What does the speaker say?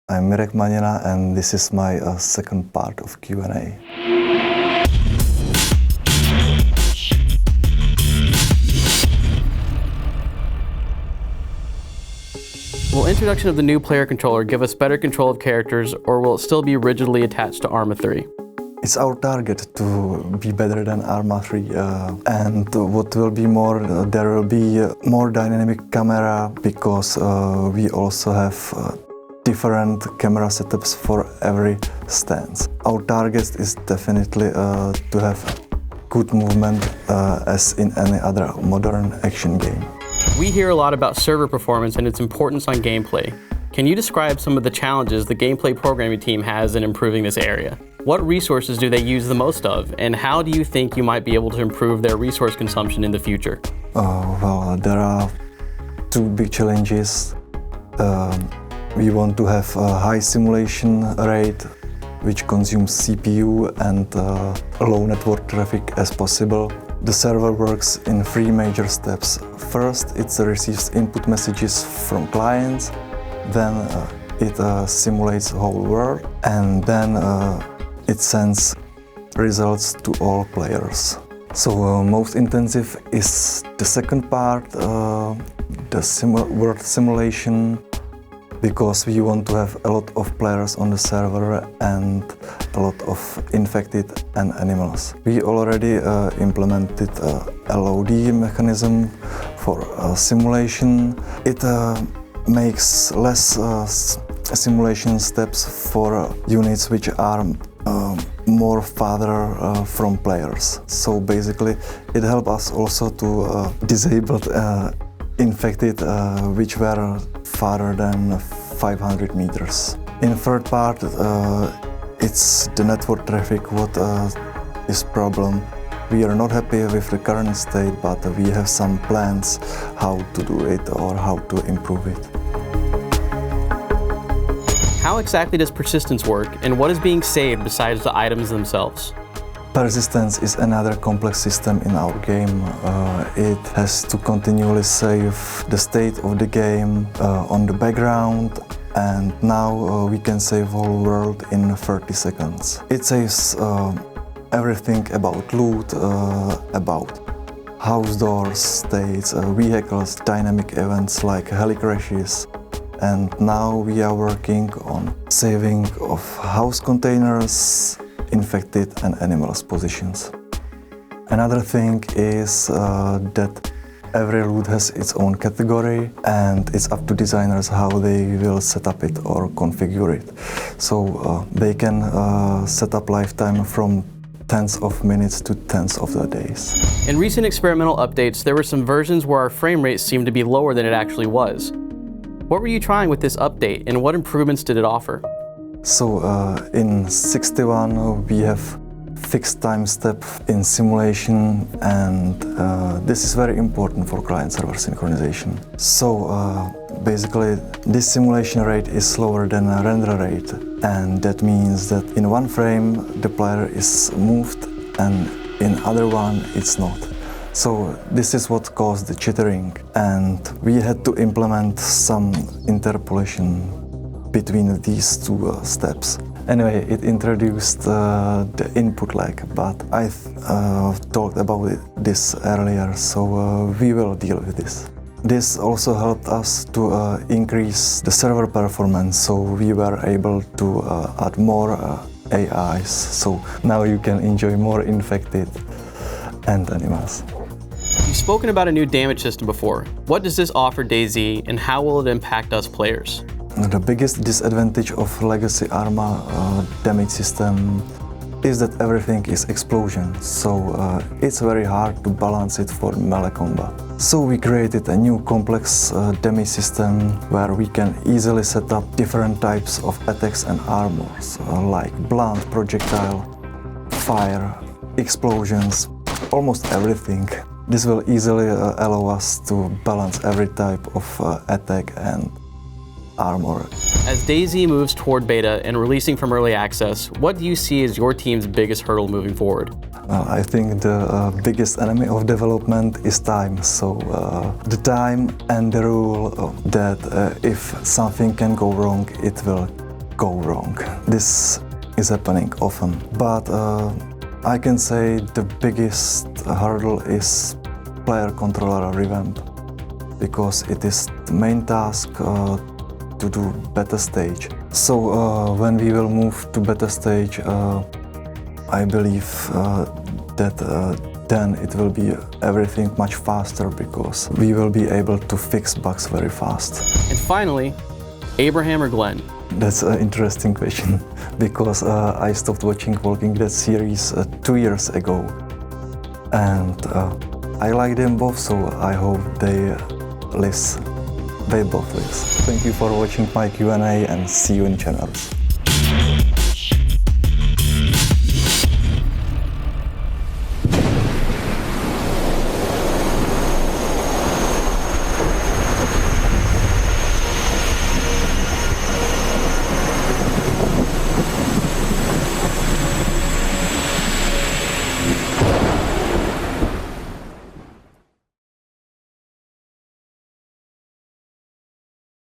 I'm Mirek Maněna, and this is my second part of Q&A. Will introduction of the new player controller give us better control of characters, or will it still be rigidly attached to Arma 3? It's our target to be better than Arma 3, and what will be more, there will be more dynamic camera, because we also have different camera setups for every stance. Our target is definitely to have good movement as in any other modern action game. We hear a lot about server performance and its importance on gameplay. Can you describe some of the challenges the gameplay programming team has in improving this area? What resources do they use the most of, and how do you think you might be able to improve their resource consumption in the future? Well, there are two big challenges. We want to have a high simulation rate, which consumes CPU and low network traffic as possible. The server works in three major steps. First, it receives input messages from clients, then it simulates the whole world, and then it sends results to all players. So most intensive is the second part, the world simulation, because we want to have a lot of players on the server and a lot of infected and animals. We already implemented a LOD mechanism for simulation. It makes less simulation steps for units which are more farther from players. So basically it helps us also to disable infected which were farther than 500 meters. In third part, it's the network traffic what is problem. We are not happy with the current state, but we have some plans how to do it or how to improve it. How exactly does persistence work, and what is being saved besides the items themselves? Persistence is another complex system in our game. It has to continually save the state of the game on the background, and now we can save whole world in 30 seconds. It saves everything about loot, about house doors, states, vehicles, dynamic events like heli crashes. And now we are working on saving of house containers, infected and animals positions. Another thing is that every loot has its own category, and it's up to designers how they will set up it or configure it. So they can set up lifetime from tens of minutes to tens of the days. In recent experimental updates, there were some versions where our frame rate seemed to be lower than it actually was. What were you trying with this update, and what improvements did it offer? So in 61 we have fixed time step in simulation, and this is very important for client-server synchronization. So basically this simulation rate is slower than a render rate, and that means that in one frame the player is moved and in other one it's not. So this is what caused the jittering, and we had to implement some interpolation between these two steps. Anyway, it introduced the input lag, but I talked about this earlier, so we will deal with this. This also helped us to increase the server performance, so we were able to add more AIs, so now you can enjoy more infected and animals. You've spoken about a new damage system before. What does this offer DayZ, and how will it impact us players? The biggest disadvantage of legacy Arma damage system is that everything is explosion, so it's very hard to balance it for melee combat. So we created a new complex damage system where we can easily set up different types of attacks and armors, like blunt, projectile, fire, explosions, almost everything. This will easily allow us to balance every type of attack and armor. As DayZ moves toward beta and releasing from early access, what do you see as your team's biggest hurdle moving forward? I think the biggest enemy of development is time. So the time and the rule that if something can go wrong, it will go wrong. This is happening often, but I can say the biggest hurdle is player controller revamp, because it is the main task to do beta stage. So when we will move to beta stage, I believe that then it will be everything much faster, because we will be able to fix bugs very fast. And finally, Abraham or Glenn? That's an interesting question, because I stopped watching Walking Dead series 2 years ago, and I like them both, so I hope they both live. Thank you for watching my Q&A, and see you in channel.